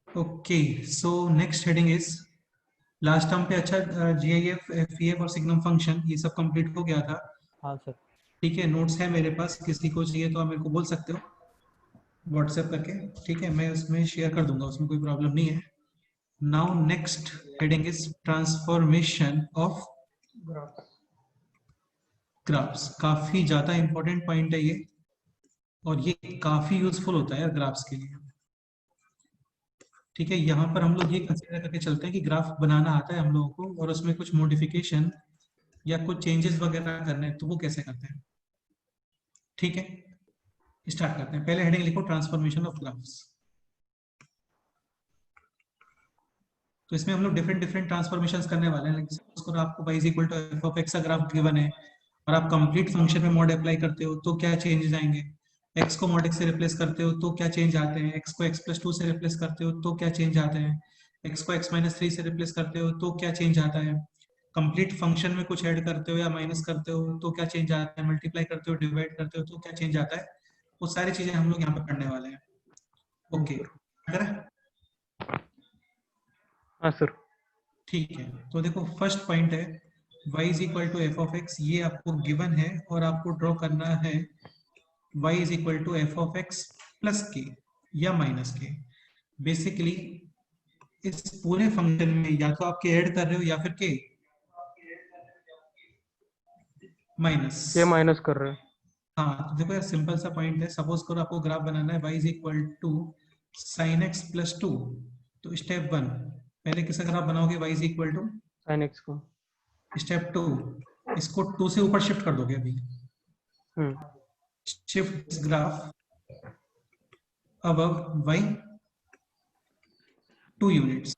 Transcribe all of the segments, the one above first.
Okay, so next heading is last term पे अच्छा GIF, एफईएफ और सिग्नम फंक्शन ये सब कंप्लीट हो गया था। हाँ सर। ठीक है, नोट्स है मेरे पास, किसी को चाहिए तो आप मेरे को बोल सकते हो व्हाट्सएप करके। ठीक है, मैं उसमें शेयर कर दूंगा, उसमें कोई प्रॉब्लम नहीं है। Now next heading is transformation of graphs. काफी ज्यादा इंपॉर्टेंट पॉइंट है ये, और ये काफी यूजफुल होता है ग्राफ्स के लिए। ठीक है, यहाँ पर हम लोग ये कंसिडर करके चलते हैं कि ग्राफ बनाना आता है हम लोगों को, और उसमें कुछ मॉडिफिकेशन या कुछ चेंजेस वगैरह करने हैं, तो वो कैसे करते हैं। ठीक है, स्टार्ट करते हैं। पहले हेडिंग लिखो ट्रांसफॉर्मेशन ऑफ ग्राफ्स। तो इसमें हम लोग डिफरेंट डिफरेंट ट्रांसफॉर्मेशंस करने वाले हैं। सपोज करो आपको y is equal to f of x का ग्राफ गिवन है, और आप कंप्लीट फंक्शन में मॉड अप्लाई करते हो तो क्या चेंजेस आएंगे। x को मॉड x से रिप्लेस करते हो तो क्या चेंज आते हैं, x को x प्लस 2 से रिप्लेस करते हो तो क्या चेंज आते हैं, x को x माइनस 3 से रिप्लेस करते हो तो क्या चेंज आता है, कंप्लीट फंक्शन में कुछ ऐड करते हो या माइनस करते हो तो क्या चेंज आता है, मल्टीप्लाई करते हो डिवाइड करते हो तो क्या चेंज आता है। वो सारी चीजें हम लोग यहाँ पे पढ़ने वाले हैं। ओके, हाँ सर। ठीक है, तो देखो फर्स्ट पॉइंट है y is equal to f of x, ये आपको गिवन है और आपको ड्रॉ करना है y is equal to f of x plus k या माइनस के। बेसिकली इस पूरे फंक्शन में या तो आप के ऐड कर रहे हो या फिर के माइनस। के माइनस कर रहे हैं। हाँ, तो देखो यार सिंपल सा पॉइंट है। सपोज करो आपको ग्राफ बनाना है y is equal to sine x plus 2। तो स्टेप 1 पहले किसका ग्राफ बनाओगे, y is equal to sine x को। स्टेप 2 इसको 2 से ऊपर शिफ्ट कर दोगे अभी। Shift this graph above y 2 units.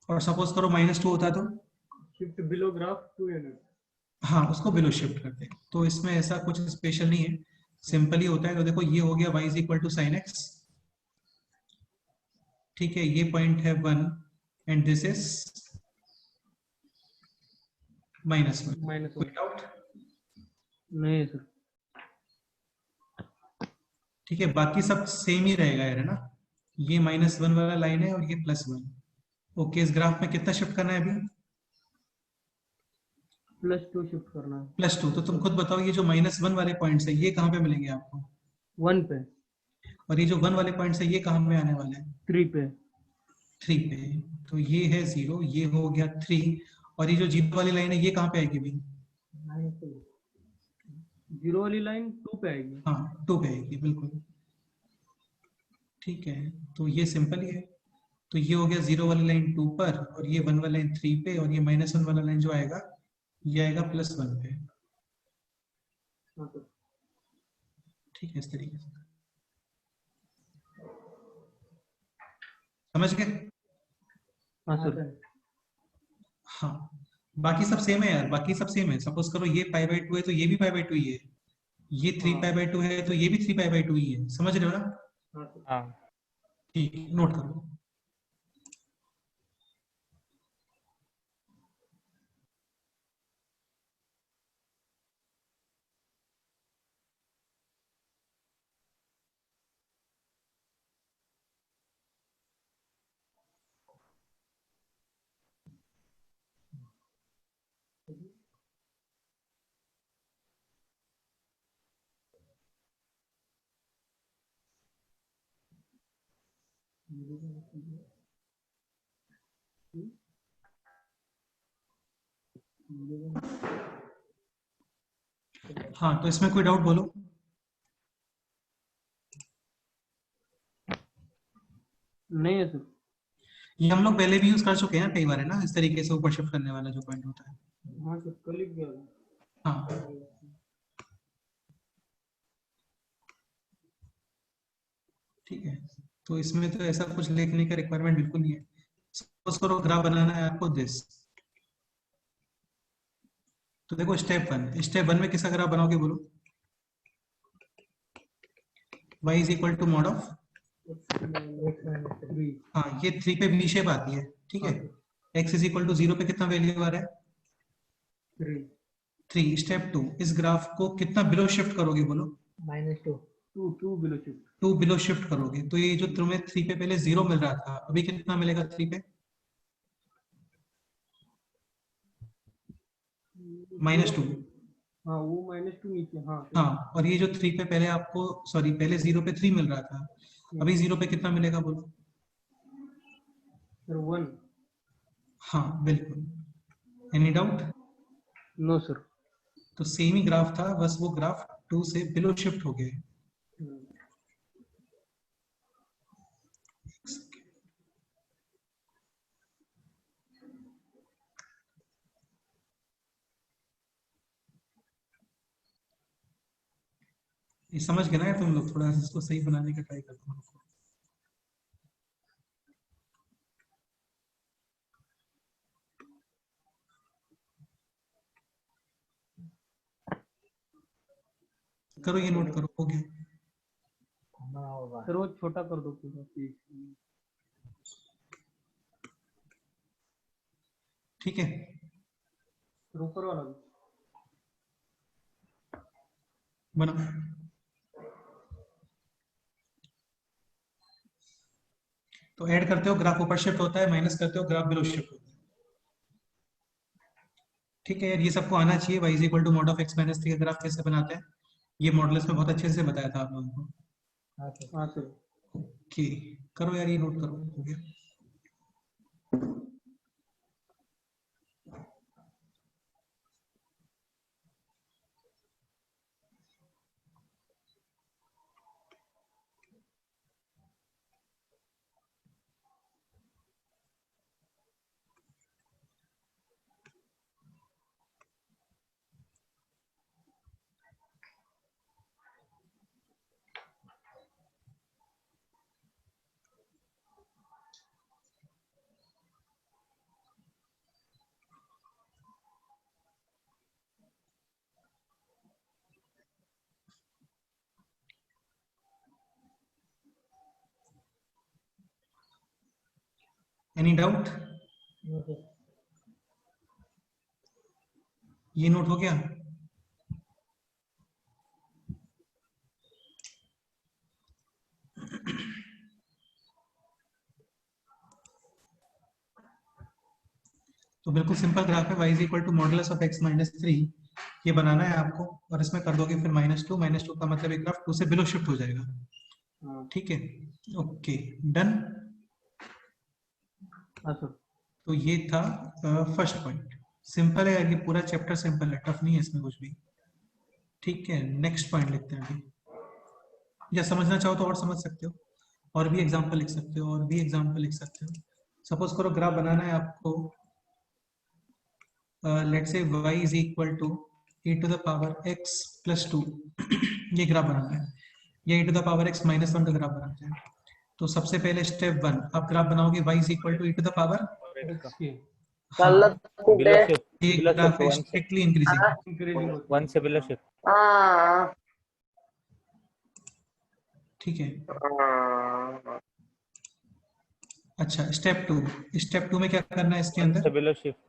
और सपोज करो माइनस 2 होता तो शिफ्ट बिलो ग्राफ 2 यूनिट। हाँ, उसको बिलो शिफ्ट करते हैं। तो इसमें ऐसा कुछ स्पेशल नहीं है, सिंपल ही होता है। तो देखो ये हो गया y is equal to sine x. ठीक है, ये पॉइंट है 1 एंड दिस इज -1। माइनस कोई डाउट? नहीं सर। ठीक है, बाकी सब सेम ही रहेगा यार, है ना। ये -1 वाला लाइन है और ये +1। ओके, इस ग्राफ में कितना शिफ्ट करना है अभी, +2 शिफ्ट करना है। +2। तो तुम खुद बताओ, ये जो -1 वाले पॉइंट्स है ये कहाँ पे मिलेंगे आपको, 1 पे। और ये जो 1 वाले पॉइंट्स है ये कहाँ पे आने वाले हैं, 3 पे। 3 पे। तो ये है 0, ये हो गया 3, और ये जो 0 वाली लाइन है ये कहाँ पे आएगी भाई, 0 वाली लाइन 2 पे आएगी। हाँ 2 पे आएगी बिल्कुल। ठीक है, तो ये सिंपल ही है। तो ये हो गया 0 वाली लाइन 2 पर, और ये 1 वाला लाइन 3 पे, और ये -1 वाला लाइन जो आएगा ये आएगा +1 पे। ठीक है, इस तरीके से समझ गए। हाँ सर। हाँ, बाकी सब सेम है यार, बाकी सब सेम है। सपोज करो ये π/2 है तो ये भी π/2 ही है, ये 3π/2 है तो ये भी 3π/2 ही है। समझ रहे हो ना। हाँ। ठीक, नोट करो। हाँ, तो इसमें कोई डाउट बोलो। नहीं है सर। ये हम लोग पहले भी यूज कर चुके हैं कई बार, है ना, इस तरीके से ऊपर शिफ्ट करने वाला जो पॉइंट होता है। हाँ सर, कल लिख दिया। हाँ, ठीक है, तो इसमें तो ऐसा कुछ लिखने का रिक्वायरमेंट बिल्कुल नहीं है। सपोज करो ग्राफ बनाना है आपको दिस। तो देखो स्टेप 1 में किसका ग्राफ बनाओगे बोलो, y is equal to mod of, हाँ ये 3 पे v शेप आती है। ठीक है, x इज इक्वल टू 0 पे कितना वैल्यू आ रहा है, 3। स्टेप 2, इस ग्राफ को कितना बिलो शिफ्ट करोगे बोलो, -2। Two below shift. 2 below shift करोगे तो ये जो तुम्हें 3 पे पहले 0 मिल रहा था, अभी कितना मिलेगा 3 पे? -2। हाँ वो -2 नीचे, हाँ हाँ, और ये जो 3 पे पहले आपको, सॉरी पहले 0 पे 3 मिल रहा था, अभी 0 पे कितना मिलेगा बोलो? सर 1। हाँ बिल्कुल। Any doubt? No sir. तो सेम ही ग्राफ था, बस वो ग्राफ 2 से बिलो शिफ्ट हो गया। ये समझ गए ना यार तुम लोग? थोड़ा इसको सही बनाने का ट्राई करता हूँ। करो, ये नोट करो, हो गया। सर वो छोटा कर दो पूरा पेज। ठीक है, सर ऊपर वाला भी। बना। तो ऐड करते हो ग्राफ ऊपर शिफ्ट होता है, माइनस करते हो ग्राफ बिलो शिफ्ट होता है। ठीक है यार, ये सबको आना चाहिए। y is equal to mod of x minus 3 का ग्राफ कैसे बनाते हैं, ये मॉडल्स में बहुत अच्छे से बताया था आप लोगों को। हाँ सर। ओके, करो यार, ये नोट करो, हो गया। Any doubt? ये नोट हो गया? तो बिल्कुल सिंपल ग्राफ है, y is equal to modulus of x minus 3, ये बनाना है आपको, और इसमें कर दोगे फिर -2, -2 का मतलब एक ग्राफ 2 से बिलो शिफ्ट हो जाएगा। ठीक है, ओके डन। हाँ सर। तो ये था फर्स्ट पॉइंट। सिंपल है यार, ये पूरा चैप्टर सिंपल है, टफ नहीं है इसमें कुछ भी। ठीक है, नेक्स्ट पॉइंट लिखते हैं अभी। या समझना चाहो तो और समझ सकते हो, और भी एग्जांपल लिख सकते हो, और भी एग्जांपल लिख सकते हो। सपोज करो ग्राफ बनाना है आपको, let's say y is equal to e to the power x plus 2 ये ग्राफ बनाना है, या e to the power x minus 1 का ग्राफ बनाते हैं। तो सबसे पहले स्टेप 1, आप ग्राफ बनाओगे y is equal to e to the power, हाँ, बिलो शिफ्ट, ये बिलो ग्राफ शिफ्ट है 1 से स्ट्रिक्टली इंक्रीजिंग। इंक्रीजिंग होती 1 से बिलो शिफ्ट। ठीक है, अच्छा स्टेप 2, स्टेप 2 में क्या करना है इसके 1 से अंदर? Below shift.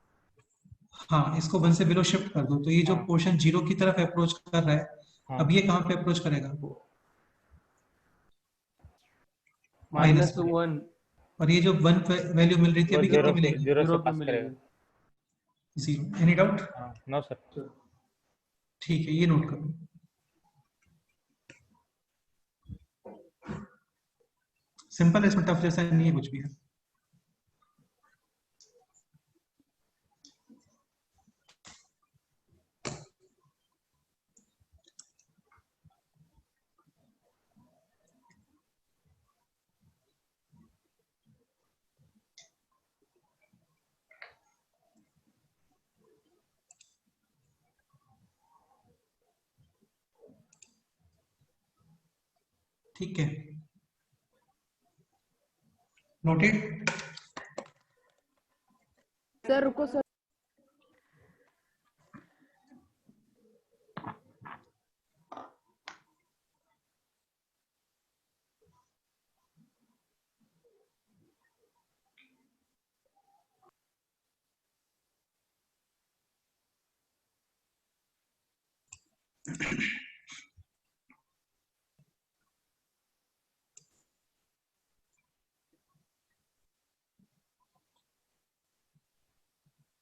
हाँ, इसको 1 से बिलो शिफ्ट कर दो, तो ये जो हाँ। पोर्शन 0 की तरफ अप्रोच कर रहा है, हाँ। अब ये कहाँ पे अप्रोच करेगा? -1 और ये जो 1 वैल्यू मिल रही थी, वो अभी कितनी मिलेगी? 0 से 0 पे पास मिलेगा। करेगा। 0। Any doubt? हाँ, नो सर। ठीक है, ये नोट करो। सिंपल है, इसमें टफ जैसा नहीं है कुछ भी है। ठीक है, नोटेड। सर रुको सर।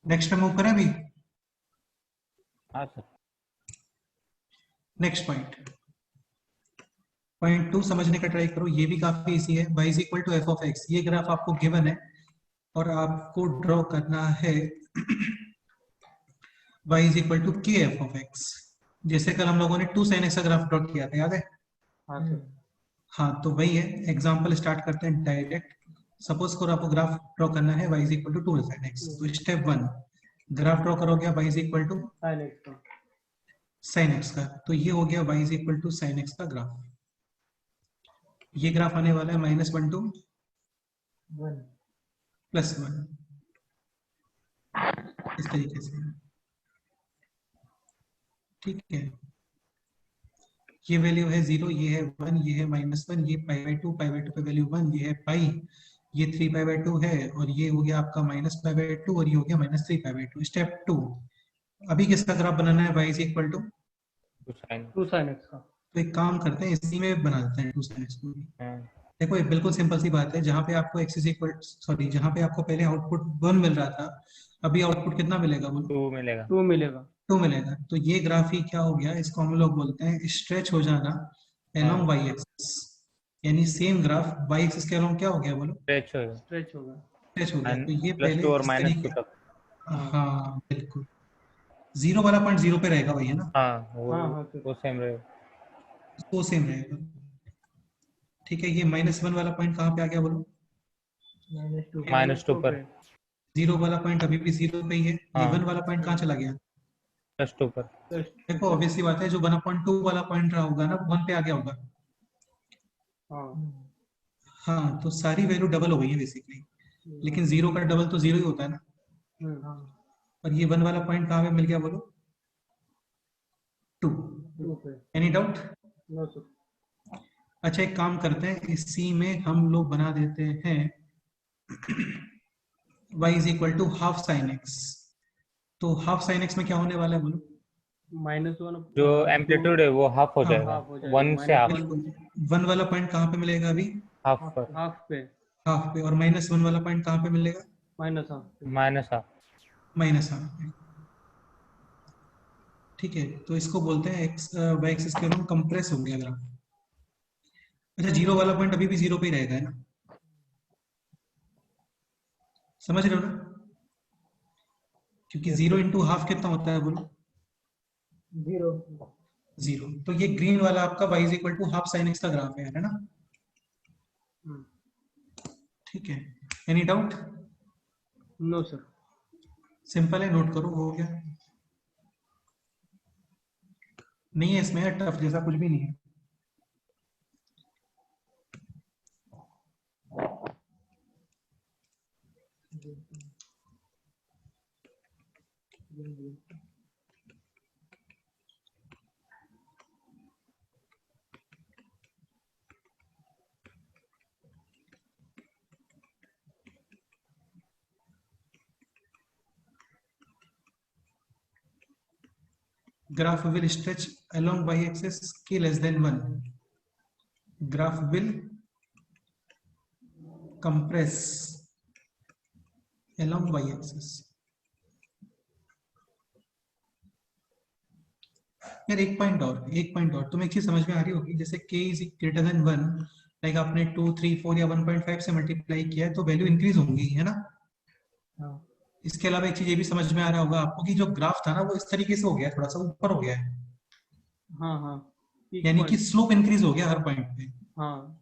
नेक्स्ट पे मूव करें अभी। हाँ सर। नेक्स्ट पॉइंट 2 समझने का ट्राई करो, ये भी काफी इजी है। y is equal to f of x, ये ग्राफ आपको गिवन है और आपको ड्रॉ करना है y is equal to k f of x. जैसे कल हम लोगों ने 2 sin x का ग्राफ ड्रॉ किया था, याद है? हाँ सर। हाँ, तो वही है। एग्जांपल स्टार्ट करते हैं डायरेक्ट। सपोज करो आपको ग्राफ ड्रॉ करना है y is equal to 2 sin x। तो स्टेप 1, ग्राफ ड्रॉ करोगे y is equal to sin x का sin x का। तो ये हो गया y is equal to sin x का ग्राफ। ये ग्राफ आने वाला है -1 to 1 +1, इस तरीके से। ठीक है, ये वैल्यू है 0, ये है 1, ये है -1, ये π/2 पे वैल्यू 1, ये है पाई, ये 3π/2 है, और ये हो गया आपका -π/2 और ये हो गया -3π/2। स्टेप 2, अभी किसका ग्राफ बनाना है? y is equal to 2 sin x का। तो एक काम करते हैं, इसी में बना देते हैं 2 sin x को भी। हाँ। देखो ये बिल्कुल सिंपल सी बात है, जहाँ पे आपको x इज इक्वल जहाँ पे आपको पहले आउटपुट 1 मिल रहा था, अभी आउटपुट कितना मिलेगा बोलो? 2 मिलेगा। 2 मिलेगा। 2 मिलेगा। तो ये ग्राफ ही क्या हो गया, इसको हम लोग बोलते हैं स्ट्रेच हो जाना along y एक्सिस। यानी सेम ग्राफ y एक्सिस के along क्या हो गया बोलो? स्ट्रेच होगा। स्ट्रेच होगा। स्ट्रेच हो गया। तो ये पहले +2 और इस -2 तरीके, तक। हाँ बिल्कुल, 0 वाला पॉइंट 0 पे रहेगा, वही है ना? हाँ हाँ सर। वो सेम रहेगा। वो सेम रहेगा। ठीक है, ये -1 वाला पॉइंट कहाँ पे आ गया बोलो? -2 पर। 0 वाला पॉइंट अभी भी 0 पे ही है। ये हाँ। 1 वाला पॉइंट कहाँ चला गया? +2 पर। देखो ऑब्वियसली बात है, जो 1/2 वाला पॉइंट रहा होगा ना, 1 पे आ गया होगा। हाँ हाँ, तो सारी वैल्यू डबल हो गई है बेसिकली, लेकिन 0 का डबल तो 0 ही होता है ना। हाँ और ये 1 वाला पॉइंट कहाँ पे मिल गया बोलो? 2। 2 पे। Any doubt? No sir. अच्छा, एक काम करते हैं, इसी में हम लोग बना देते हैं y is equal to half sine x। तो हाफ साइन x में क्या होने वाला है बोलो? -1 जो एम्पलीट्यूड है वो हाफ हो हाँ, जाएगा। हाफ हो जाएगा। 1 से हाफ। बिल्कुल। 1 वाला पॉइंट कहाँ पे मिलेगा अभी? हाफ पर। हाफ पे। हाफ पे। और -1 वाला पॉइंट कहाँ पे मिलेगा? -हाफ पे। -हाफ। -हाफ पे। ठीक है, तो इसको बोलते हैं x y एक्सिस के अलॉन्ग कंप्रेस हो गया ग्राफ। अच्छा, 0 वाला पॉइंट अभी भी 0 पे ही रहेगा, है ना? समझ रहे हो ना? क्योंकि 0 इंटू हाफ कितना होता है बोलो? 0। तो ये ग्रीन वाला आपका y is equal to half sine x का ग्राफ है ना? ठीक है, any doubt? No sir. Simple है, नोट करो, हो गया। नहीं है इसमें टफ जैसा कुछ भी नहीं है। Graph will stretch along y-axis k less than 1. Graph will compress along y-axis. यार एक पॉइंट और तुम्हें एक चीज समझ में आ रही होगी, जैसे k is greater than 1, like आपने 2, 3, 4 या 1.5 से मल्टीप्लाई किया है तो वैल्यू इंक्रीज होंगी, है ना? हाँ इसके अलावा एक चीज ये भी समझ में आ रहा होगा आपको कि जो ग्राफ था ना वो इस तरीके से हो गया, थोड़ा सा ऊपर हो गया है, हाँ यानी कि स्लोप इंक्रीज हो गया हर पॉइंट पे। हाँ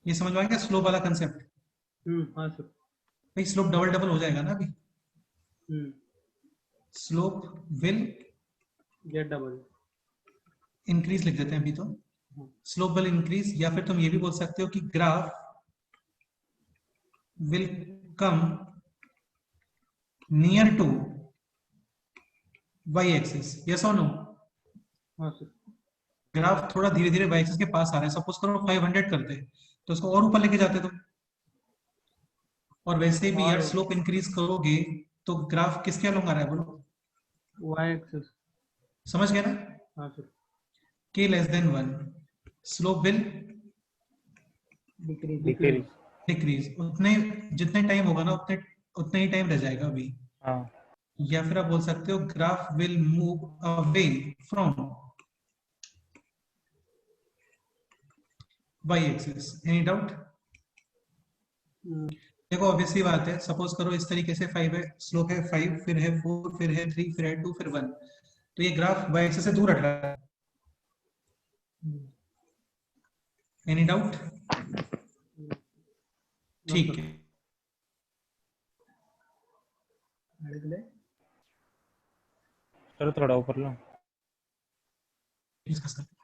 ये समझ में आ गया स्लोप वाला कंसेप्ट? हाँ सर। भाई स्लोप डबल डबल हो जाएगा ना अभी। Slope will get double increase लिख देते हैं अभी तो। स्लोप विल इंक्रीज, या फिर तुम ये भी बोल सकते हो कि graph will come near to Y axis. Yes और नो? हाँ सर। ग्राफ थोड़ा धीरे धीरे वाई एक्सिस के पास आ रहा है। सपोज करो 500 करते तो उसको और ऊपर लेके जाते तुम। और वैसे भी यार स्लोप इंक्रीज करोगे तो ग्राफ किसके अलॉन्ग आ रहा है बोलो? Y axis. समझ गया ना? हाँ sir. k less than 1, slope will decrease. Decrease. उतने जितने टाइम होगा ना उतने उतना ही टाइम रह जाएगा अभी। हाँ या फिर आप बोल सकते हो graph will move away from Y axis. Any doubt? देखो ऑब्वियसली बात है, सपोज करो इस तरीके से 5 है, स्लोप है 5, फिर है 4, फिर है 3, फिर है 2, फिर 1, तो ये ग्राफ वाई एक्सिस से दूर हट रहा है। Any doubt? ठीक है, सर थोड़ा ऊपर लो। डिस्कस करते हैं।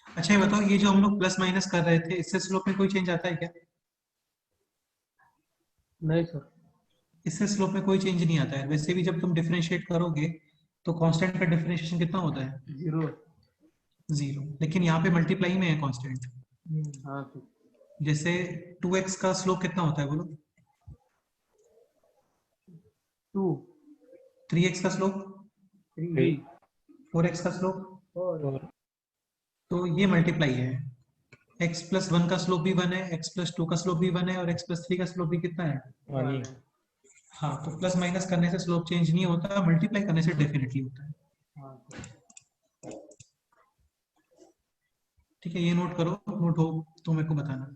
अच्छा ये बताओ, ये जो हम लोग प्लस माइनस कर रहे थे, इससे स्लोप में कोई चेंज आता है क्या? नहीं सर। इससे स्लोप में कोई चेंज नहीं आता है। वैसे भी जब तुम डिफरेंशिएट करोगे तो कांस्टेंट का डिफरेंशिएशन कितना होता है? 0. 0। लेकिन यहाँ पे मल्टीप्लाई में है कांस्टेंट। हाँ सर। जैसे 2x का स्लोप कितना होता है बोलो? 2 3x का स्लोप, 3 4x का स्लोप, और तो ये मल्टीप्लाई है। x प्लस 1 का स्लोप भी 1 है, x प्लस 2 का स्लोप भी 1 है, और x प्लस 3 का स्लोप भी कितना है? 1 हाँ, तो प्लस माइनस करने से स्लोप चेंज नहीं होता, मल्टीप्लाई करने से डेफिनेटली होता है। हाँ सर। ठीक है, ये नोट करो, नोट हो तो मेरे को बताना।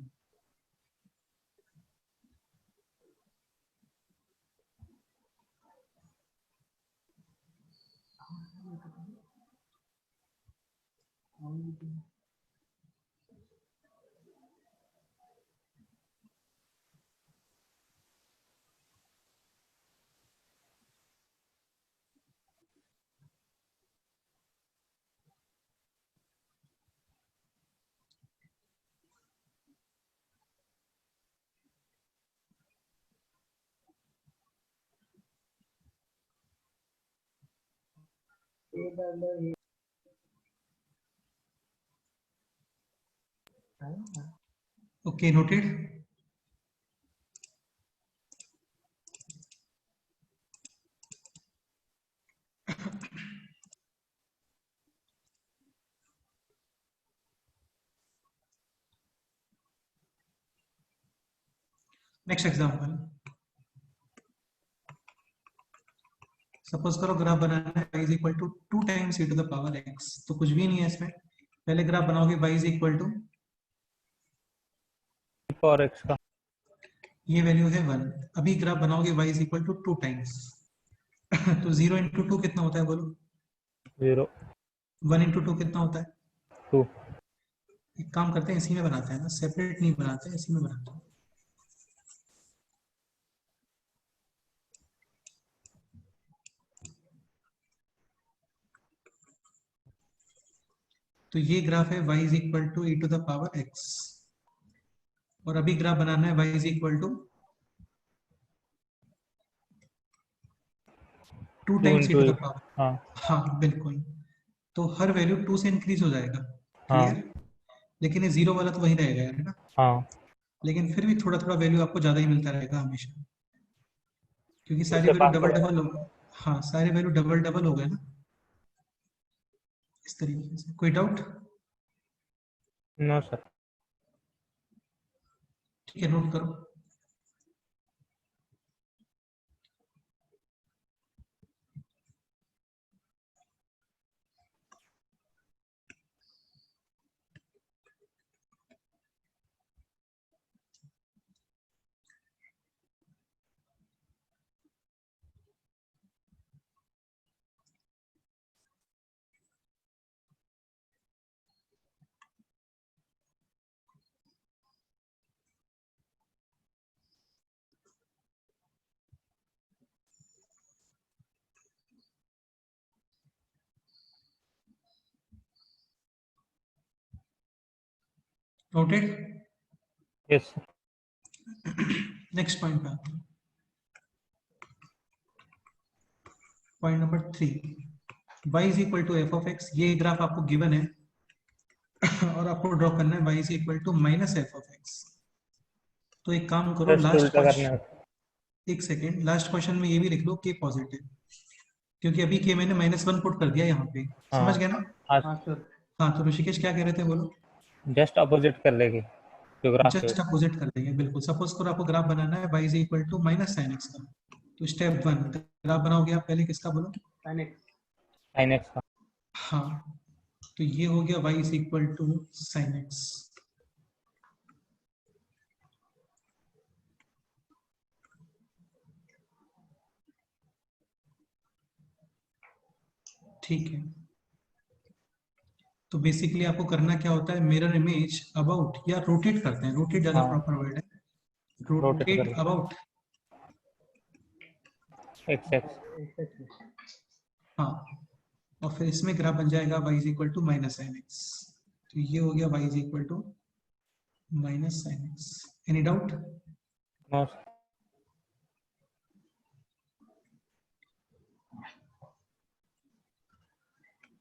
Okay, noted. Next example, suppose करो ग्राफ बनाना है y is equal to 2 times e to the power x, तो कुछ भी नहीं है इसमें। पहले ग्राफ बनाओगे y इज इक्वल टू, और x का ये वैल्यू है 1। अभी ग्राफ बनाओगे y is equal to 2 times तो 0 इंटू 2 कितना होता है बोलो? 0 1 इंटू 2 कितना होता है? 2 एक काम करते हैं, इसी में बनाते हैं ना, सेपरेट नहीं बनाते, इसी में बनाते हैं। तो ये ग्राफ है y is equal to e to the power x, और अभी ग्राफ बनाना है y is equal to 2 times e to the power. हाँ हाँ बिल्कुल, तो हर वैल्यू 2 से इंक्रीज हो जाएगा। हाँ क्लियर? लेकिन ये 0 वाला तो वही रहेगा, है ना? हाँ लेकिन फिर भी थोड़ा थोड़ा वैल्यू आपको ज्यादा ही मिलता रहेगा हमेशा। क्योंकि सारी उससे वैल्यू पास डबल हो डबल हो, हाँ सारी वैल्यू डबल डबल हो गए ना, इस तरीके से। कोई डाउट? No sir. ठीक है, नोट करो। नोटेड। यस। नेक्स्ट पॉइंट पे आते हैं। Point number 3, y is equal to f of x. ये ग्राफ आपको गिवन है और आपको ड्रॉ करना है y is equal to minus f of x. तो एक काम करो, जस्ट लास्ट उल्टा करना क्वेश्चन, है। एक सेकेंड, लास्ट क्वेश्चन में ये भी लिख लो के पॉजिटिव, क्योंकि अभी के मैंने -1 पुट कर दिया यहाँ पे, समझ हाँ गए ना? हाँ हाँ सर। हाँ, तो ऋषिकेश क्या कह रहे थे, बोलो। जस्ट अपोजिट कर लेंगे जो ग्राफ है। जस्ट अपोजिट कर देंगे, बिल्कुल। सपोज करो आपको ग्राफ बनाना है y is equal to minus sine x का, तो स्टेप 1 ग्राफ बनाओगे आप, पहले किसका बोलो? sin x। साइन एक्स का। हाँ, तो ये हो गया y is equal to sine x. ठीक है, तो बेसिकली आपको करना क्या होता है, मिरर इमेज अबाउट, या रोटेट करते हैं, रोटेट ज्यादा हाँ प्रॉपर वर्ड है, रोटेट रोटेट कर अबाउट। X x. हाँ, और फिर इसमें ग्राफ बन जाएगा y is equal to minus sine x. तो ये हो गया y is equal to minus sine x. Any doubt? No.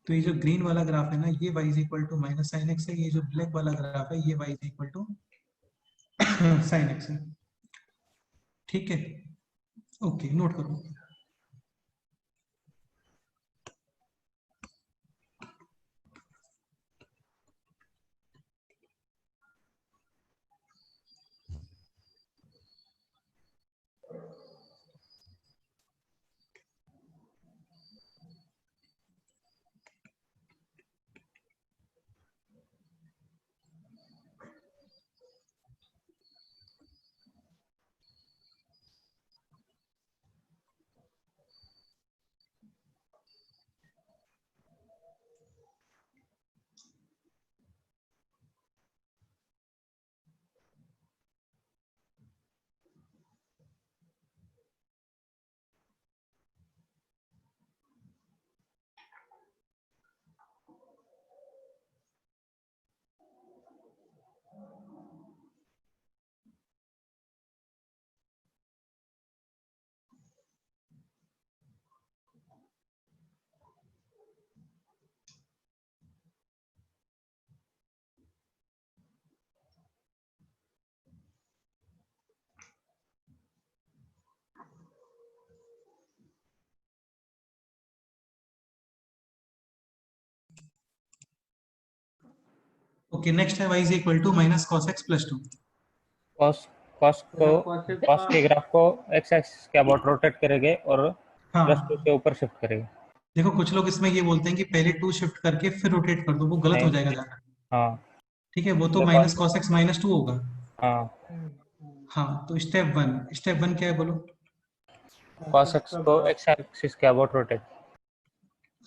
तो ये जो ग्रीन वाला ग्राफ है ना, ये y is equal to minus sine x है, ये जो ब्लैक वाला ग्राफ है ये y is equal to sine x है। ठीक है, ओके, नोट करो। ओके, नेक्स्ट है y is equal to minus cos x plus 2। Cos cos को cos x कॉस के ग्राफ को एक्स एक्सिस के अबाउट रोटेट करेंगे और प्लस 2 हाँ, से ऊपर शिफ्ट करेंगे। देखो कुछ लोग इसमें ये बोलते हैं कि पहले 2 शिफ्ट करके फिर रोटेट कर दो, वो गलत हो नहीं। जाएगा ज्यादा। हाँ ठीक है, वो तो देखो। माइनस कॉस एक्स माइनस 2 होगा। हाँ हाँ, तो स्टेप वन क्या है, बोलो। कॉस एक्स को एक्स एक्सिस के अबाउट रोटेट।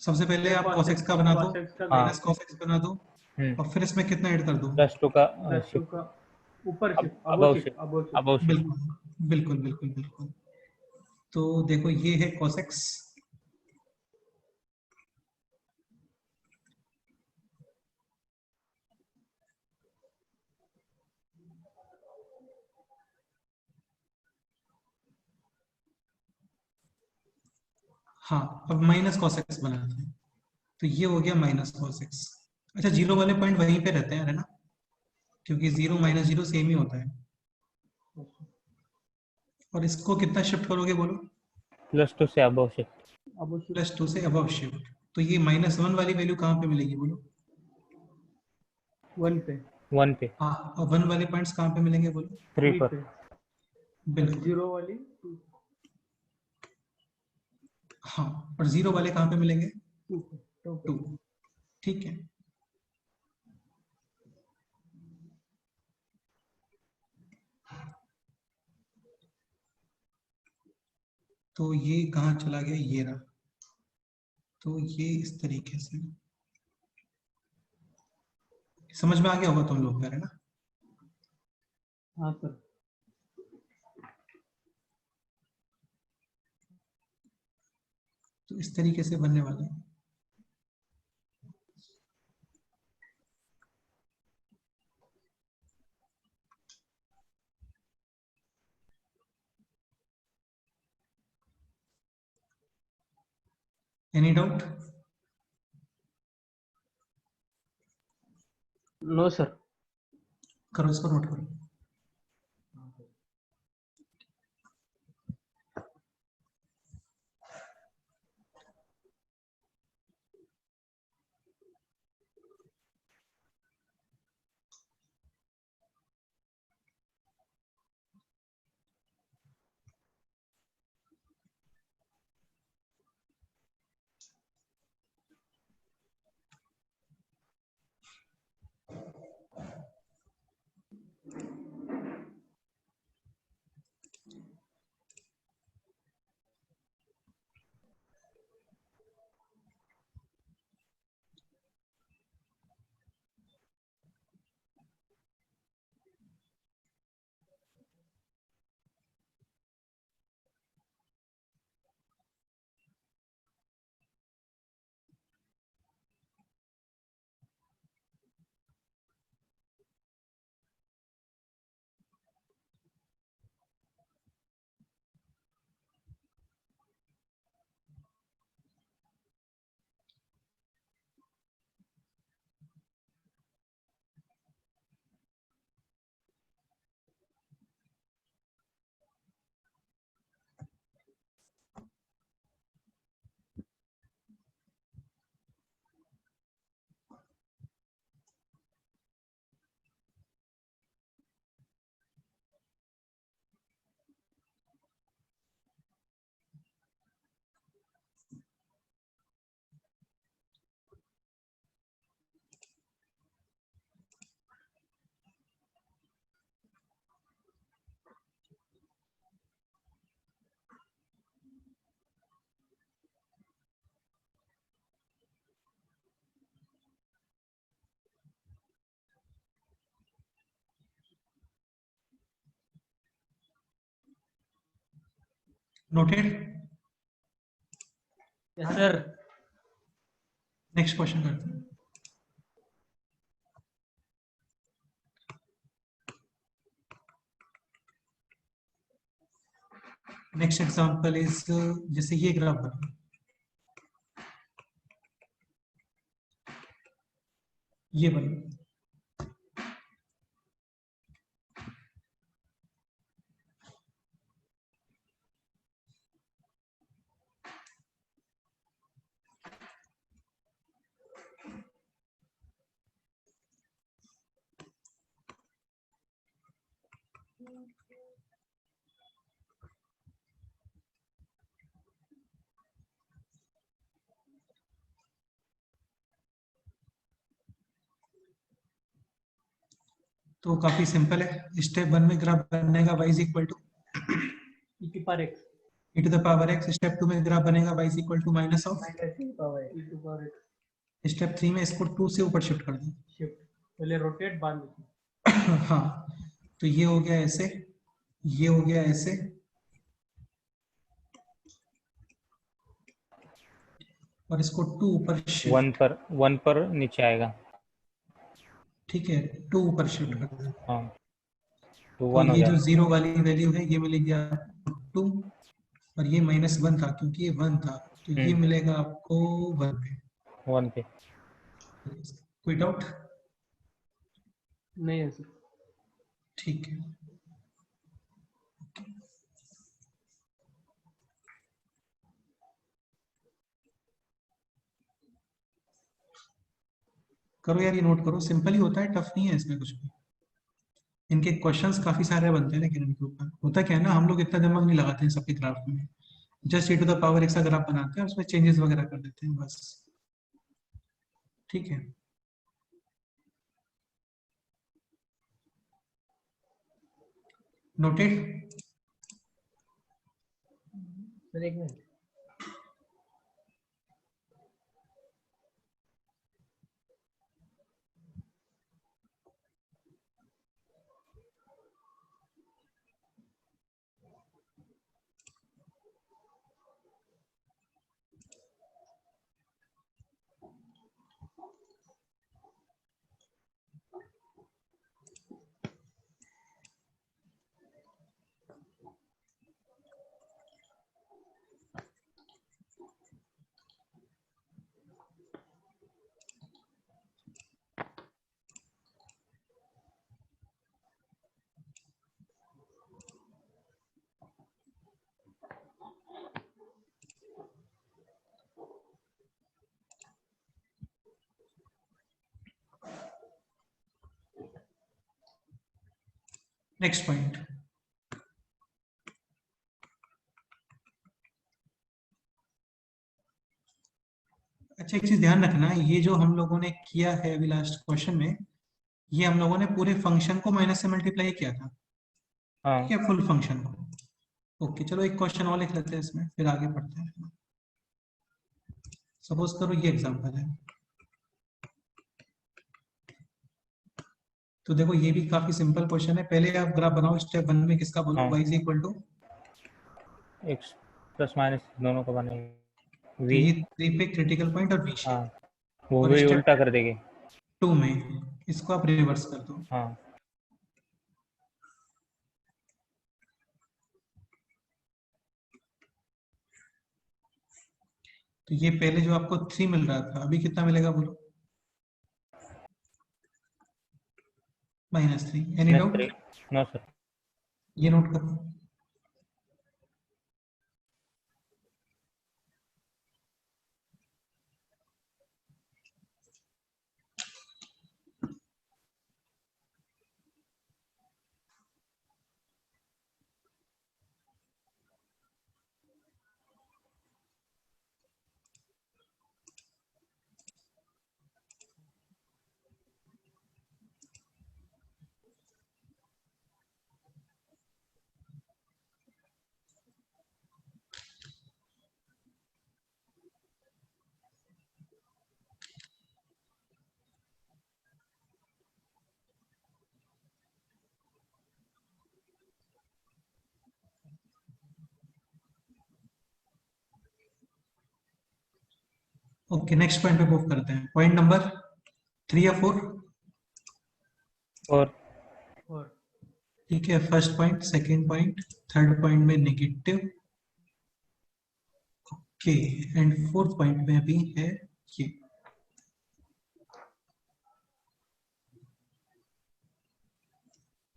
सबसे पहले आप cos x का बना दो, cos x का हाँ। माइनस कॉस एक्स बना दो, और फिर इसमें कितना ऐड कर दो? प्लस 2 का प्लस 2 शिफ्ट का ऊपर shift, above shift, shift above shift. बिल्कुल बिल्कुल बिल्कुल बिल्कुल। तो देखो ये है cos x, हाँ, अब माइनस cos x बनाते हैं, तो ये हो गया माइनस cos x। अच्छा, जीरो वाले पॉइंट वहीं पे रहते हैं, है ना, क्योंकि 0 माइनस 0 सेम ही होता है। और इसको कितना शिफ्ट करोगे, बोलो। +2 से अबव शिफ्ट। अब उसी +2 से अबव शिफ्ट। तो ये -1 वाली वैल्यू कहाँ पे मिलेगी बोलो? 1 पे, 1 पे, हाँ, और 1 वाले पॉइंट्स कहाँ पे मिलेंगे बोलो? 3 3 पर। पे, बिल्कुल। 0 वाली 2 हाँ, और 0 वाले कहाँ पे मिलेंगे? पे, 2 पे। 2। ठीक है। तो ये कहाँ चला गया? ये रहा। तो ये इस तरीके से समझ में आ गया होगा तुम लोग, है ना? हाँ सर। तो इस तरीके से बनने वाला है। Any doubt? No sir. करो, इसको नोट करो। Noted? Yes sir. Next question करते हैं। नेक्स्ट एग्जांपल इज, जैसे ये ग्राफ बना, ये बना। तो काफी सिंपल है। स्टेप 1 में ग्राफ बनेगा y is equal to e की power x e to the power x। Step 2 में ग्राफ बनेगा y is equal to minus of minus e power e to power x। Step 3 में इसको 2 से ऊपर शिफ्ट कर दो। शिफ्ट पहले रोटेट बाद में। हाँ, तो ये हो गया ऐसे, ये हो गया ऐसे, और इसको 2 ऊपर 1 शिफ्ट। पर, 1 पर नीचे आएगा। ठीक है, 2 ऊपर शिफ्ट कर दो। हाँ, तो तो 1 हो ये जो जाएगा। 0 वाली वैल्यू है ये मिलेगी आपको 2, और ये -1 था क्योंकि ये 1 था, तो ये मिलेगा आपको 1 पे। 1 पे। कोई डाउट? नहीं है सर। ठीक है। करो यार, ये नोट करो, सिंपल ही होता है, टफ नहीं है इसमें कुछ भी। इनके क्वेश्चंस काफी सारे बनते हैं, लेकिन इनके ऊपर होता क्या है ना, हम लोग इतना दिमाग नहीं लगाते हैं सबके ग्राफ में, जस्ट e⁻x का ग्राफ बनाते हैं, उसमें चेंजेस वगैरह कर देते हैं बस। ठीक है, नोटेड। सर एक मिनट, नेक्स्ट पॉइंट, अच्छा एक चीज ध्यान रखना, ये जो हम लोगों ने किया है अभी लास्ट क्वेश्चन में, ये हम लोगों ने पूरे फंक्शन को माइनस से मल्टीप्लाई किया था, हाँ ठीक है, फुल फंक्शन को। ओके चलो एक क्वेश्चन और लिख लेते हैं इसमें, फिर आगे बढ़ते हैं। सपोज करो ये एग्जांपल है, तो देखो ये भी काफी सिंपल क्वेश्चन है। पहले आप ग्राफ बनाओ, स्टेप 1 में किसका बोलो, हाँ। y is equal to, x plus minus दोनों का बनेगा तो v। ये 3 पे क्रिटिकल पॉइंट और v शेप। हाँ वो और भी स्टेप उल्टा कर देंगे। 2 में इसको आप रिवर्स कर दो, हाँ तो ये पहले जो आपको 3 मिल रहा था, अभी कितना मिलेगा बोलो, -3। Any doubt? No sir. ये नोट करो। ओके नेक्स्ट पॉइंट पे मूव करते हैं, पॉइंट नंबर 3 या 4। और और ठीक है, first point, second point, third point में negative, okay, and fourth point में भी है ये।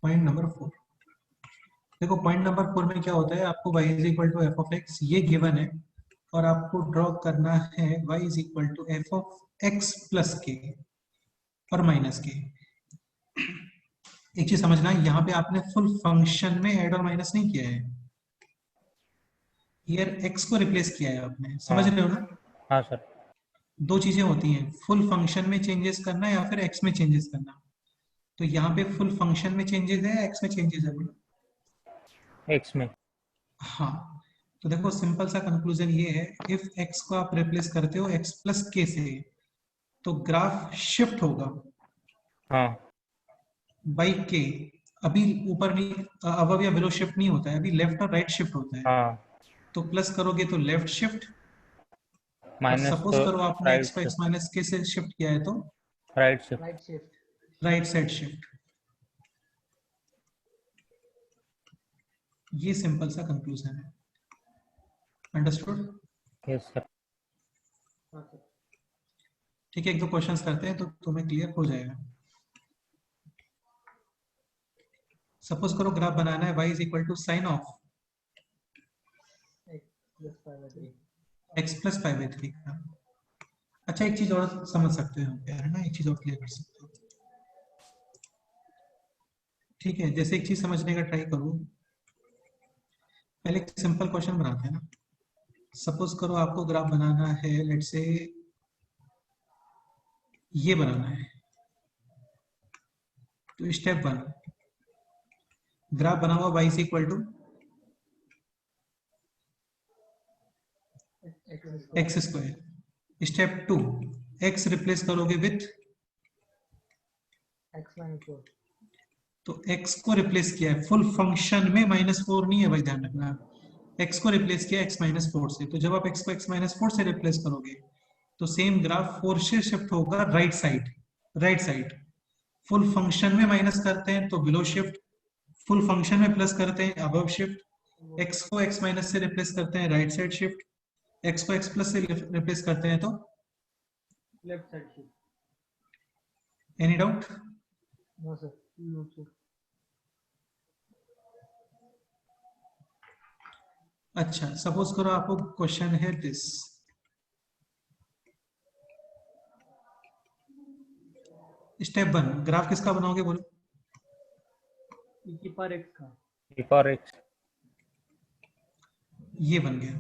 पॉइंट नंबर 4, देखो पॉइंट नंबर 4 में क्या होता है, आपको y is equal to f of x ये गिवन है, और आपको ड्रॉ करना है y is equal to f of x plus k और माइनस के। एक चीज समझना, यहाँ पे आपने फुल फंक्शन में ऐड और माइनस नहीं किया है, ईयर एक्स को रिप्लेस किया है आपने, समझ रहे हो ना? हाँ सर। दो चीजें होती हैं, फुल फंक्शन में चेंजेस करना या फिर एक्स में चेंजेस करना। तो यहाँ पे फुल फंक्शन में चेंजेस है, एक्स में चेंजेस है बोलो? एक्स में। हाँ, तो देखो सिंपल सा कंक्लूजन ये है, इफ एक्स को आप रिप्लेस करते हो एक्स प्लस के से, तो ग्राफ शिफ्ट होगा हाँ बाई के। अभी ऊपर नहीं, अबव या बिलो शिफ्ट नहीं होता है, अभी लेफ्ट और राइट शिफ्ट होता है। हाँ। तो प्लस करोगे तो लेफ्ट शिफ्ट, और माइनस सपोज तो करो आपने एक्स राइट को एक्स माइनस के से शिफ्ट किया है, तो राइट से। Right shift. Right side shift. ये सिंपल सा कंक्लूजन है, अंडरस्टूड? Yes sir. हाँ सर। ठीक है, एक दो क्वेश्चंस करते हैं तो तुम्हें क्लियर हो जाएगा। सपोज करो ग्राफ बनाना है y is equal to sine of x plus 5/3। x plus 5/3 का, अच्छा एक चीज और समझ सकते हैं आप यार, है ना, एक चीज और क्लियर कर सकते हो। ठीक है, जैसे एक चीज समझने का ट्राई करो। पहले एक सिंपल क्वेश्चन बनाते हैं ना। सपोज करो आपको ग्राफ बनाना है, लेट्स से ये बनाना है। तो स्टेप 1, ग्राफ बना हुआ y is equal to x square. Step 2, x replace करोगे विथ, x minus 4 तो x को रिप्लेस किया है फुल फंक्शन में, -4 नहीं है भाई, ध्यान रखना। x को रिप्लेस किया x -4 से, तो जब आप x को x -4 से रिप्लेस करोगे तो सेम ग्राफ 4 से शिफ्ट होगा right side. Right side full function में माइनस करते हैं तो बिलो शिफ्ट, फुल फंक्शन में प्लस करते हैं अबव शिफ्ट, x को x माइनस से रिप्लेस करते हैं राइट साइड शिफ्ट, x को x प्लस से रिप्लेस करते हैं तो left side shift. Any doubt? No sir, no sir. अच्छा सपोज करो आपको क्वेश्चन है दिस, स्टेप 1, ग्राफ किसका बनाओगे बोलो? e की पावर x का। e for x ये बन गया।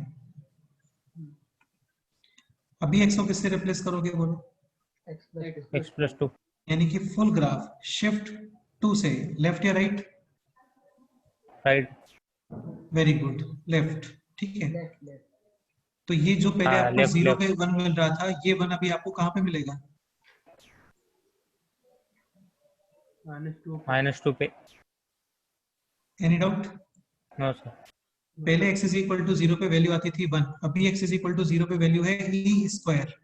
अभी x को किससे रिप्लेस करोगे बोलो? x x plus 2 यानी कि फुल ग्राफ शिफ्ट 2 से लेफ्ट या right? right very good, left. ठीक है, लेफ्ट लेफ्ट तो ये जो पहले हाँ, आपको left, 0 left. पे 1 मिल रहा था, ये 1 अभी आपको कहाँ पे मिलेगा? -2 -2 पे एनी डाउट? नो सर पहले x इज इक्वल टू 0 पे वैल्यू आती थी 1, अभी x इज इक्वल टू 0 पे वैल्यू है e स्क्वायर।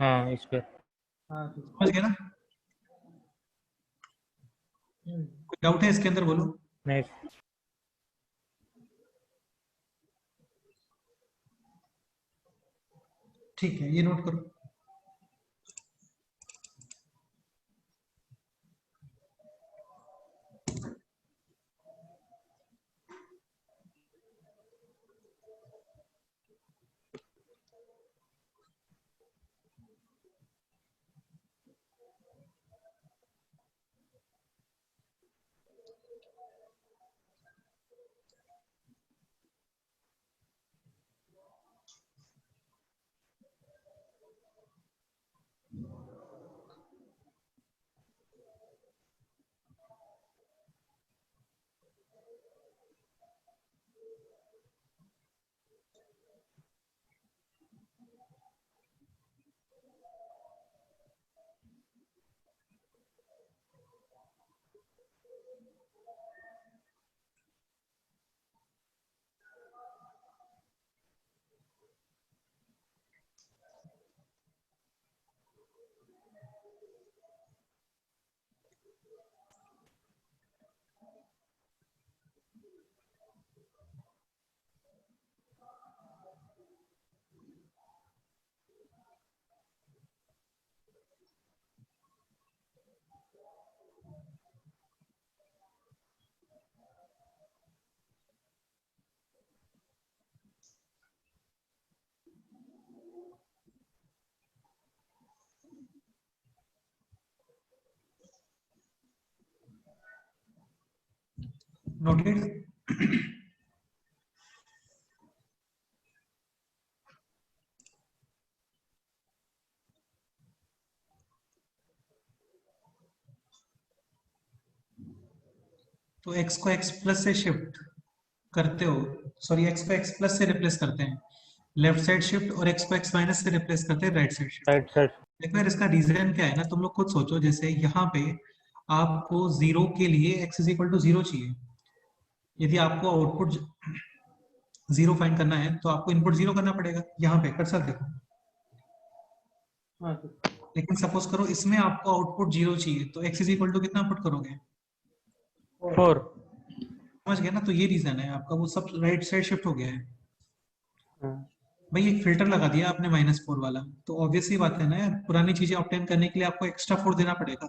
हाँ इस पे हाँ सर। समझ गया ना? कोई डाउट है इसके अंदर बोलो? नहीं ठीक है, ये नोट करो। नोटेड? तो x को x प्लस से शिफ्ट करते हो, सॉरी x को x प्लस से रिप्लेस करते हैं लेफ्ट साइड शिफ्ट, और x को x माइनस से रिप्लेस करते हैं right side shift. Right side देखो यार, इसका रीजन क्या है ना, तुम लोग खुद सोचो। जैसे यहाँ पे आपको 0 के लिए x इज इक्वल टू 0 चाहिए। यदि आपको आउटपुट 0 फाइंड करना है तो आपको इनपुट 0 करना पड़ेगा। यहाँ पे कर्सर देखो। हाँ सर। लेकिन सपोज करो इसमें आपको आउटपुट 0 चाहिए, तो x इज इक्वल टू कितना पुट करोगे? 4 समझ गया ना? तो ये रीजन है आपका, वो सब राइट साइड शिफ्ट हो गया है। भाई एक फिल्टर लगा दिया आपने -4 वाला, तो ऑब्वियस ही बात है ना यार, पुरानी चीजें ऑब्टेन करने के लिए आपको एक्स्ट्रा 4 देना पड़ेगा।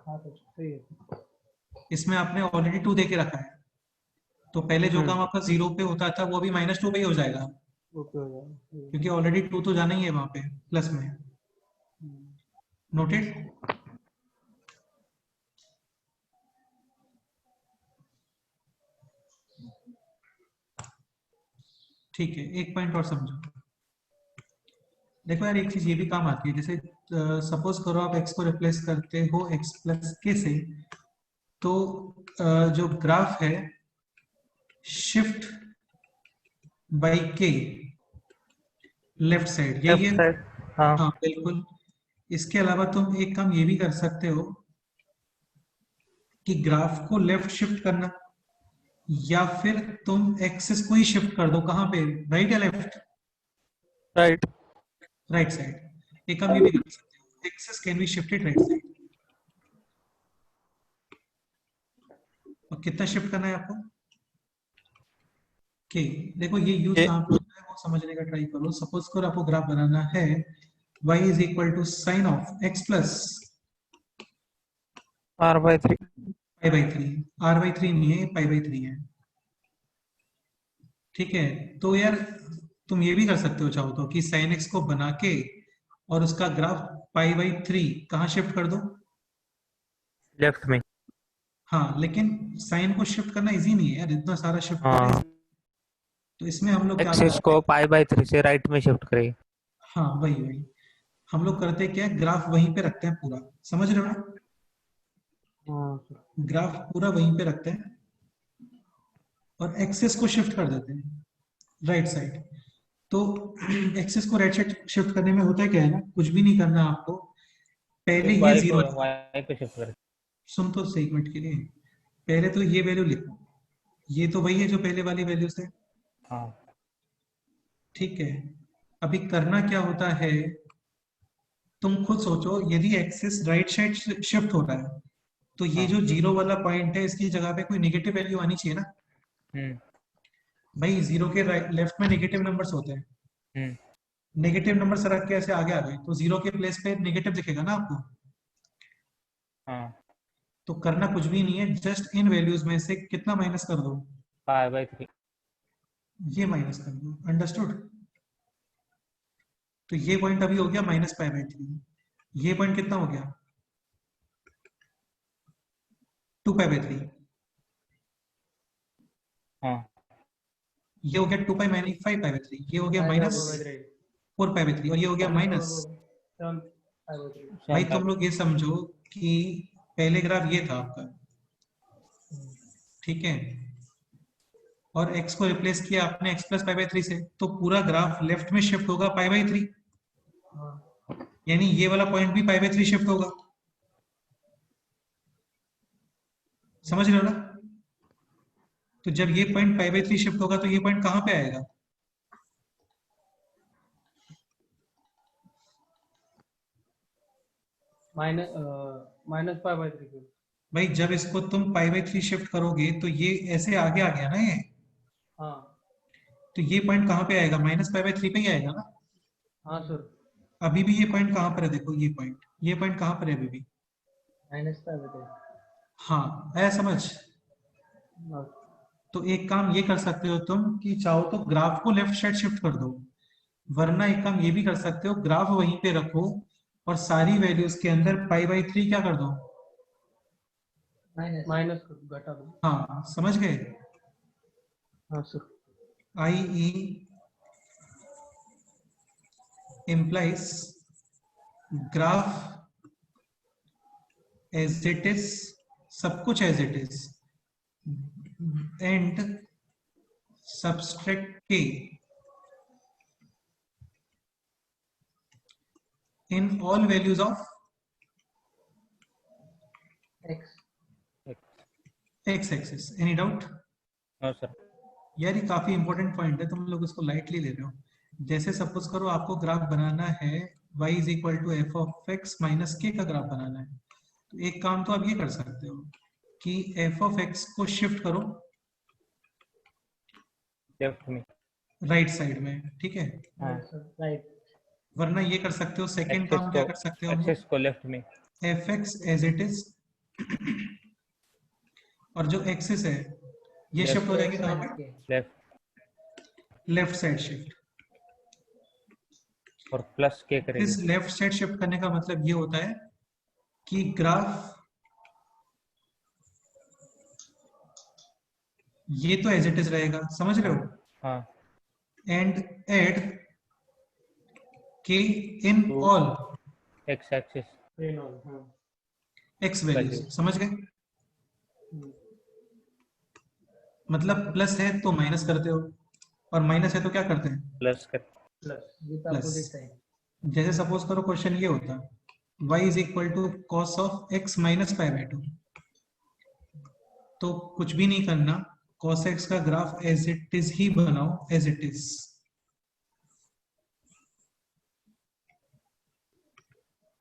हाँ सर, सही है। इसमें आपने ऑलरेडी 2 दे के रखा है, तो पहले जो काम आपका 0 पे होता था वो अभी -2 पे ही हो जाएगा, ओके हो जाएगा। क्योंकि ऑलरेडी 2 तो जाना ही है वहां पे प्लस में। नोटेड? ठीक है, एक पॉइंट और समझो। देखो यार, एक चीज ये भी काम आती है, जैसे सपोज करो आप x को रिप्लेस करते हो x प्लस के से, तो जो ग्राफ है शिफ्ट बाई के लेफ्ट साइड, यही लेफ्ट है। साइड। हाँ हाँ बिल्कुल। इसके अलावा तुम एक काम ये भी कर सकते हो कि ग्राफ को लेफ्ट शिफ्ट करना, या फिर तुम एक्सिस को ही शिफ्ट कर दो। कहाँ पे, राइट या लेफ्ट? राइट। Right side. एक काम ये भी कर सकते हो, axis can be shifted right side. और कितना शिफ्ट करना है आपको? के। देखो ये यूज ये कहाँ पे होता है वो समझने का ट्राई करो। सपोज करो आपको ग्राफ बनाना है y is equal to sine of x plus r/3। Pi by three. R by three नहीं है, पाई बाई थ्री है। ठीक है, तो यार तुम ये भी कर सकते हो चाहो तो, कि साइन एक्स को बना के और उसका ग्राफ पाई बाई थ्री कहाँ शिफ्ट कर दो? लेफ्ट में। हाँ, लेकिन साइन को शिफ्ट करना इजी नहीं है यार, इतना सारा शिफ्ट करना हाँ, easy। तो इसमें हम लोग क्या एक्सिस करते को हैं, π/3 से राइट में शिफ्ट करेगी। हाँ वही वही, हम लोग करते क्या है, ग्राफ वहीं पे रखते हैं पूरा। समझ रहे हो ना? हाँ ग्राफ पूरा वहीं पे रखते हैं और एक्सेस को शिफ्ट कर देते हैं राइट साइड। तो एक्सेस को राइट साइड शिफ्ट करने में होता है क्या है ना, कुछ भी नहीं करना आपको। पहले सिर्फ ये वाई जीरो को है, वाई पे शिफ्ट कर। सुन तो सही एक मिनट के लिए। पहले तो ये वैल्यू लिखो, ये तो वही है जो पहले वाली वैल्यू से। हाँ ठीक है, अभी करना क्या होता है, तुम खुद सोचो, यदि एक्सेस राइट साइड शिफ्ट हो रहा है तो ये हाँ। जो जीरो वाला पॉइंट है इसकी जगह पे कोई नेगेटिव वैल्यू आनी चाहिए ना। हम्म भाई जीरो के लेफ्ट में नेगेटिव नंबर्स होते हैं, हम्म। नेगेटिव नंबर सरक के ऐसे आगे आ गए तो जीरो के प्लेस पे नेगेटिव दिखेगा ना आपको। हाँ, तो करना कुछ भी नहीं है, जस्ट इन वैल्यूज में से कितना माइनस कर दो, π/3। ये माइनस कर दो। अंडरस्टूड? तो ये पॉइंट अभी हो गया माइनस पाई बाई थ्री, ये पॉइंट कितना हो गया, टू पाई बाई थ्री। हाँ ये हो गया two pi minus five pi by three, ये हो गया minus 4/3 four pi by three, और ये हो गया माइनस। 7/3। भाई 7 तुम लोग ये समझो कि पहले ग्राफ ये था आपका, ठीक है, और x को रिप्लेस किया आपने x plus pi by three से, तो पूरा ग्राफ लेफ्ट में शिफ्ट होगा पाई बाई थ्री, यानी ये वाला पॉइंट भी पाई बाई थ्री शिफ्ट होगा। समझ रहे हो ना? तो जब ये point pi by three shift होगा तो ये पॉइंट कहाँ पे आएगा, माइनस π/3। भाई जब इसको तुम पाई बाई थ्री शिफ्ट करोगे तो ये ऐसे आगे आ गया ना ये, हाँ तो ये पॉइंट कहाँ पे आएगा, माइनस पाई बाई थ्री पे ही आएगा ना। हाँ सर, अभी भी ये पॉइंट कहाँ पर है, देखो ये पॉइंट कहाँ पर है अभी भी। माइनस π/3। हाँ आया समझ? तो एक काम ये कर सकते हो तुम, कि चाहो तो ग्राफ को लेफ्ट साइड शिफ्ट कर दो, वरना एक काम ये भी कर सकते हो, ग्राफ वहीं पे रखो और सारी वैल्यूज के अंदर पाई बाई थ्री क्या कर दो, माइनस घटा दो। हाँ समझ गए? हाँ sir. I e implies graph as it is, सब कुछ as it is, and subtract के in all values of x. X axis. Any doubt? No sir. यार ये काफी इंपॉर्टेंट पॉइंट है, तुम लोग इसको लाइटली ले रहे हो। जैसे सपोज करो आपको ग्राफ बनाना है y is equal to f of x minus k का ग्राफ बनाना है, तो एक काम तो आप ये कर सकते हो कि एफ ऑफ एक्स को शिफ्ट करो लेफ्ट में। राइट साइड में, ठीक है, हाँ, राइट। वरना ये कर सकते हो, सेकेंड एक्सेस काम क्या को कर सकते हो हम एक्सेस लोग, को लेफ्ट में। F x as it is और जो एक्सिस है ये शिफ्ट हो जाएगी कहाँ पे, लेफ्ट। Left side shift. और प्लस के इस करेंगे। लेफ्ट साइड शिफ्ट करने का मतलब ये होता है कि ग्राफ ये तो एज इट इज रहेगा, समझ रहे हो, हाँ एंड एड के into all x axis in all, हाँ। X values, value. समझ गए। मतलब प्लस है तो माइनस करते हो, और माइनस है तो क्या करते हैं, प्लस कर। Plus with plus. Opposite sign. जैसे सपोज करो क्वेश्चन ये होता, y is equal to cos of x minus pi by two, तो कुछ भी नहीं करना, cos x का ग्राफ एज इट इज ही बनाओ, एज इट इज।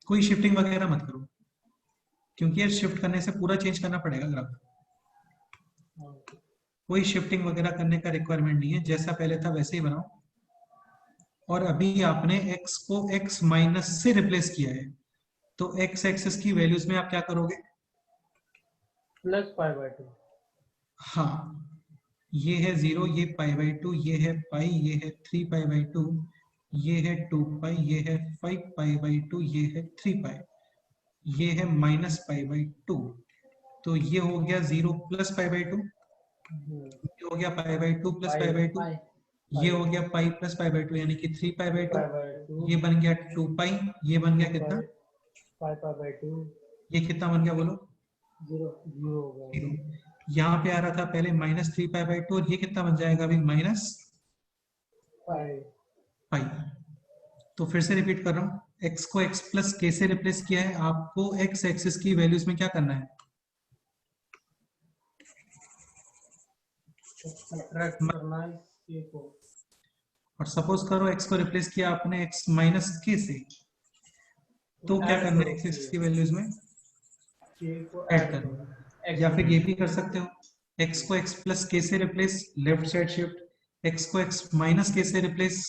कोई शिफ्टिंग वगैरह मत करो, क्योंकि ये शिफ्ट करने से पूरा चेंज करना पड़ेगा ग्राफ। कोई शिफ्टिंग वगैरह करने का रिक्वायरमेंट नहीं है, जैसा पहले था वैसे ही बनाओ। और अभी आपने x को x माइनस से रिप्लेस किया है, तो x एक्सिस की वैल्यूज में आप क्या करोगे, प्लस पाई बाय टू। हाँ, ये है 0, ये पाई बाई टू, ये है पाई, ये है 3 पाई बाई टू, ये है 2 पाई, ये है 5 पाई बाई टू, ये है 3 पाई, ये है माइनस पाई बाई टू। तो ये हो गया 0 प्लस पाई बाई टू, ये हो गया pi by two plus pi by two, pi ये हो गया pi plus pi by two, यानी कि 3 pi by two, pi by two. ये बन गया 2 पाई, ये बन गया कितना, पाई पाई बाय टू। ये कितना बन गया बोलो, 0 0 हो गया। 0। यहाँ पे आ रहा था पहले माइनस 3 पाई बाई टू, और ये कितना बन जाएगा अभी, माइनस पाई। पाई। तो फिर से रिपीट कर रहा हूँ, x को x प्लस के से रिप्लेस किया है, आपको x एक्सिस की वैल्यूज में क्या करना है, सब्ट्रैक्ट करना है के को। और सपोज करो x को रिप्लेस किया आपने x माइनस के से, तो क्या ऐड करना है करो x एक्सिस के। की वैल्यूज में, के को ऐड ऐड करना करो। है। या फिर ये भी कर सकते हो, x को x प्लस के से replace, left side shift, x को x माइनस के से replace,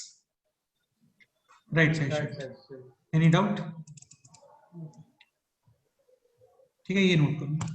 right side right shift. Side से। एनी डाउट, ठीक है, ये नोट करो।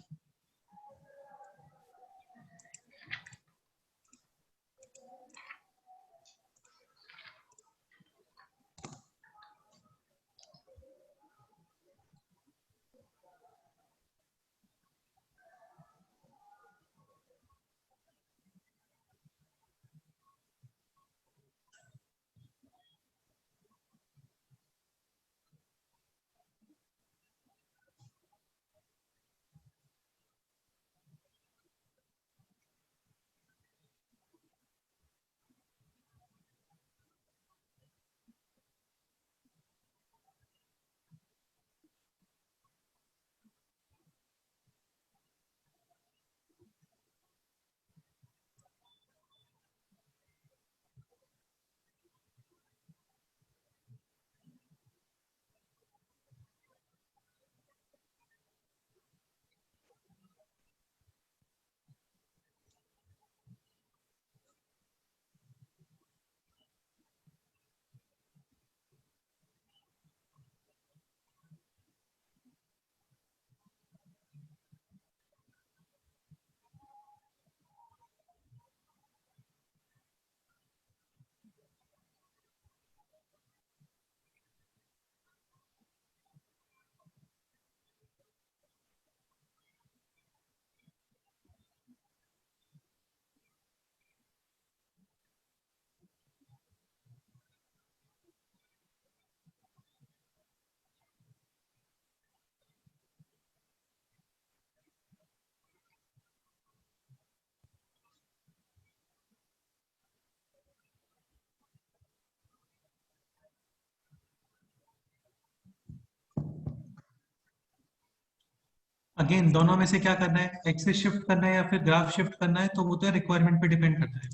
अगेन दोनों में से क्या करना है, एक्सेस शिफ्ट करना है या फिर ग्राफ शिफ्ट करना है, तो वो तो रिक्वायरमेंट पे डिपेंड करता है।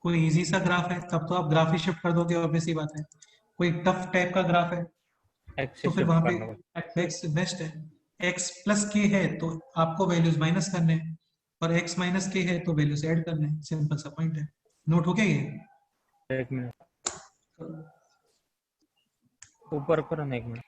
कोई इजी सा ग्राफ है तब तो आप ग्राफ ही शिफ्ट कर दोगे, ऑब्वियस सी बात है। कोई टफ टाइप का ग्राफ है तो एक्सिस फिर शिफ्ट वहां पे करना पड़ेगा। एक्स बेस्ट है। x प्लस के है तो आपको वैल्यूज माइनस करने हैं, और x माइनस के है तो वैल्यूज ऐड करने हैं, सिंपल सा पॉइंट है। नोट हो गया ये, एक मिनट ऊपर करो ना, एक मिनट।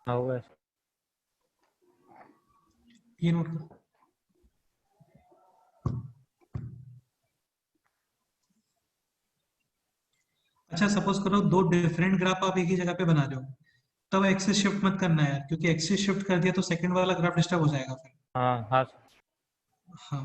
हाँ होगा। ये नोट करो। अच्छा सपोज करो दो डिफरेंट ग्राफ आप एक ही जगह पे बना रहे हो, तब एक्सिस शिफ्ट मत करना यार, क्योंकि एक्सिस शिफ्ट कर दिया तो सेकंड वाला ग्राफ डिस्टर्ब हो जाएगा फिर। हाँ हाँ सर। हाँ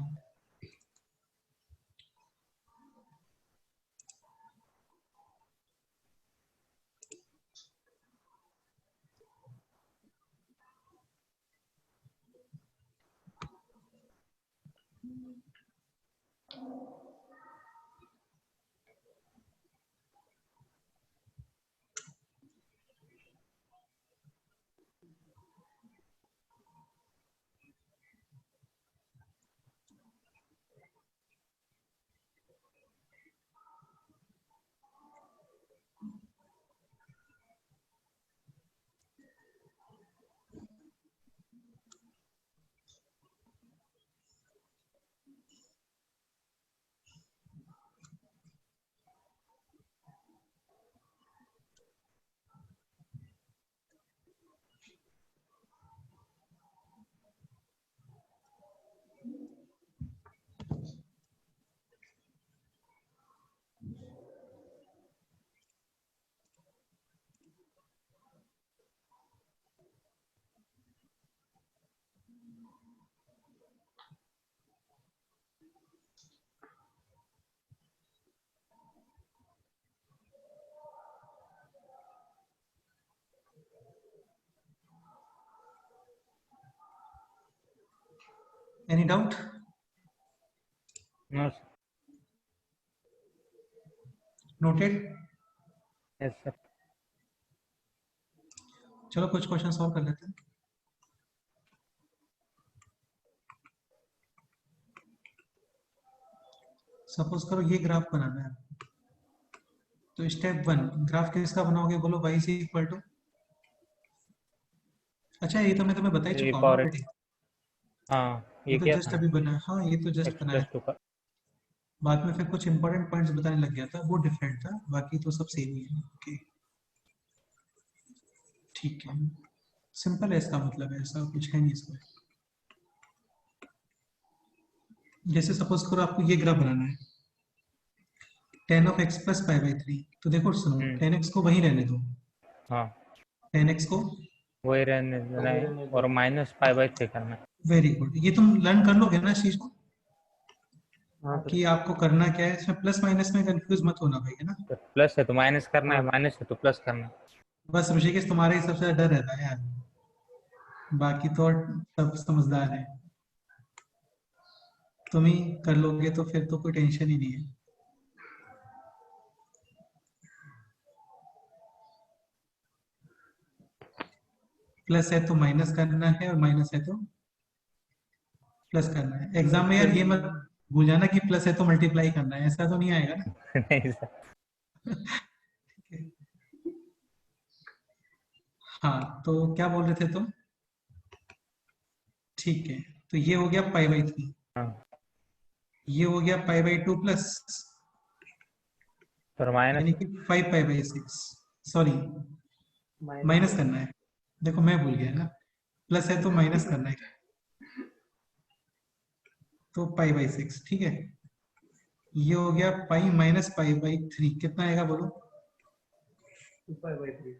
any doubt? No sir. Noted. Yes sir. चलो कुछ क्वेश्चन सॉल्व कर लेते हैं। सपोज करो ये ग्राफ बनाना है, तो स्टेप 1 ग्राफ किसका बनाओगे बोलो, y इज इक्वल टू, अच्छा ये तो मैं तुम्हें बता ही ए चुका हूँ ना पावर ऑलरेडी, हाँ ये ये तो क्या जस्ट था अभी बना, हाँ ये तो जस्ट एक्स बनाया। प्लस 2 का। बाद में फिर कुछ इंपॉर्टेंट पॉइंट्स बताने लग गया था, वो डिफरेंट था, बाकी तो सब सेम ही है। ओके ठीक है, सिंपल है इसका मतलब, ऐसा कुछ है नहीं इसमें। जैसे सपोज करो आपको ये ग्राफ बनाना है, tan of x plus pi by 3, तो देखो सुनो, tan x को वहीं रहने दो, हाँ tan x को, वही रहने देना है और -π/3 करना है। वेरी गुड, ये तुम लर्न कर लोगे ना इस चीज को, हाँ सर। कि आपको करना क्या है इसमें, प्लस माइनस में कंफ्यूज मत होना भाई, है ना। तो प्लस है तो माइनस करना है, हाँ। माइनस है तो प्लस करना है। बस ऋषिकेश तुम्हारा ही सबसे ज्यादा डर रहता है यार, बाकी तो और सब समझदार है, तुम ही कर लोगे तो फिर तो कोई टेंशन ही नहीं है। प्लस है तो माइनस करना है, और माइनस है तो प्लस करना है। एग्जाम में यार ये मत भूल जाना कि प्लस है तो मल्टीप्लाई करना है, ऐसा तो नहीं आएगा ना। नहीं सर। हाँ तो क्या बोल रहे थे तुम? ठीक है, तो ये हो गया पाई बाई 3, हाँ ये हो गया पाई बाई 2 प्लस, और माइनस। यानी कि 5 पाई बाई 6, सॉरी माइनस करना है, देखो मैं भूल गया ना, प्लस है तो माइनस करना है, तो पाई बाई 6, ठीक है। ये हो गया पाई माइनस पाई बाई 3, कितना आएगा बोलो? 2π/3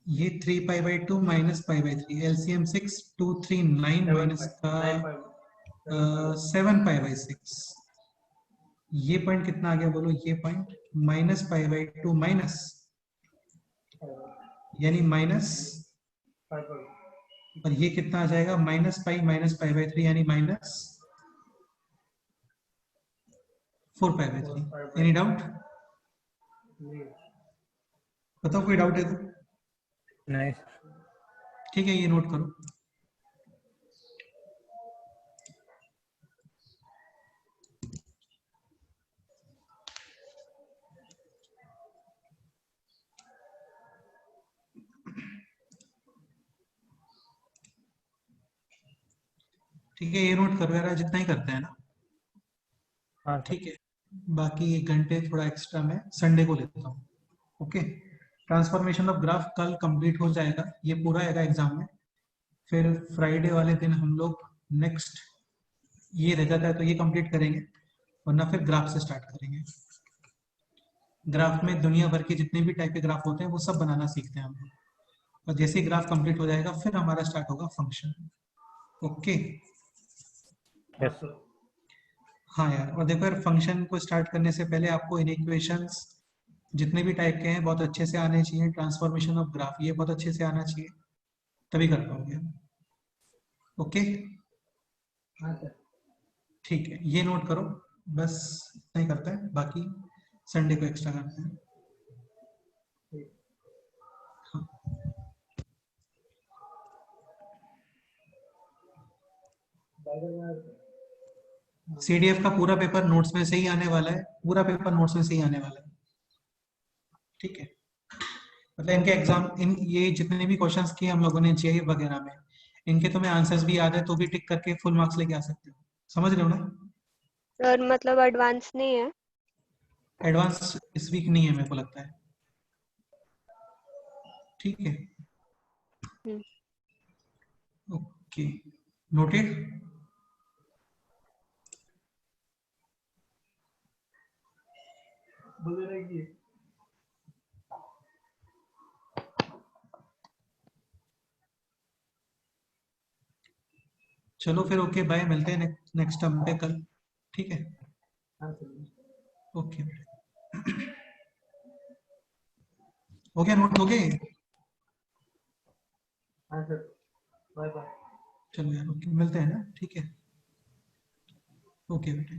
ये 3 pi by 2 minus pi by 3, LCM 6, 2 3 9 minus का 7 पाई बाई 6, ये पॉइंट कितना आ गया बोलो, ये point minus pi by 2 minus, यानी माइनस, और ये कितना आ जाएगा माइनस पाई बाई 3, यानी minus 4 pi by 3। Any doubt? बताओ कोई डाउट है तो। नहीं ठीक है, ये नोट करो। ठीक है, ये नोट करो यार, जितना ही करते हैं ना। हाँ सर। ठीक है, बाकी 1 घंटे थोड़ा एक्स्ट्रा मैं संडे को लेता हूँ। ओके ट्रांसफॉर्मेशन ऑफ ग्राफ कल कंप्लीट हो जाएगा, ये पूरा आएगा एग्जाम में। फिर फ्राइडे वाले दिन हम लोग नेक्स्ट ये रह जाता है तो ये कंप्लीट करेंगे, वरना फिर ग्राफ से स्टार्ट करेंगे। ग्राफ में दुनिया भर के जितने भी टाइप के ग्राफ होते हैं वो सब बनाना सीखते हैं हम लोग, और जैसे ही ग्राफ कंप्लीट हो जाएगा फिर हमारा स्टार्ट होगा फंक्शन। ओके यस हाँ यार, और देखो यार फंक्शन को स्टार्ट करने से पहले आपको इनइक्वेशंस जितने भी टाइप के हैं बहुत अच्छे से आने चाहिए। ट्रांसफॉर्मेशन ऑफ ग्राफ ये बहुत अच्छे से आना चाहिए, तभी कर पाओगे। ओके हाँ सर। ठीक है, ये नोट करो, बस नहीं करता है, बाकी संडे को एक्स्ट्रा करते हैं। हाँ। सीडीएफ का पूरा पेपर नोट्स में से ही आने वाला है, पूरा पेपर नोट्स में से ही आने वाला है, ठीक है। मतलब इनके एग्जाम इन ये जितने भी क्वेश्चंस किए हम लोगों ने जेई वगैरह में, इनके तुम्हें आंसर्स भी याद है तो भी टिक करके फुल मार्क्स लेके आ सकते हो। समझ रहे हो ना? सर मतलब एडवांस नहीं है? एडवांस इस वीक नहीं है मेरे को लगता है, ठीक है। Okay noted. वगैरह की चलो फिर ओके बाय, मिलते हैं नेक्स्ट टर्म पे कल, ठीक है। हाँ सर। ओके हो गया, नोट हो गए? हाँ सर, बाय बाय। चलो यार ओके, मिलते हैं ना, ठीक है। ओके बेटे।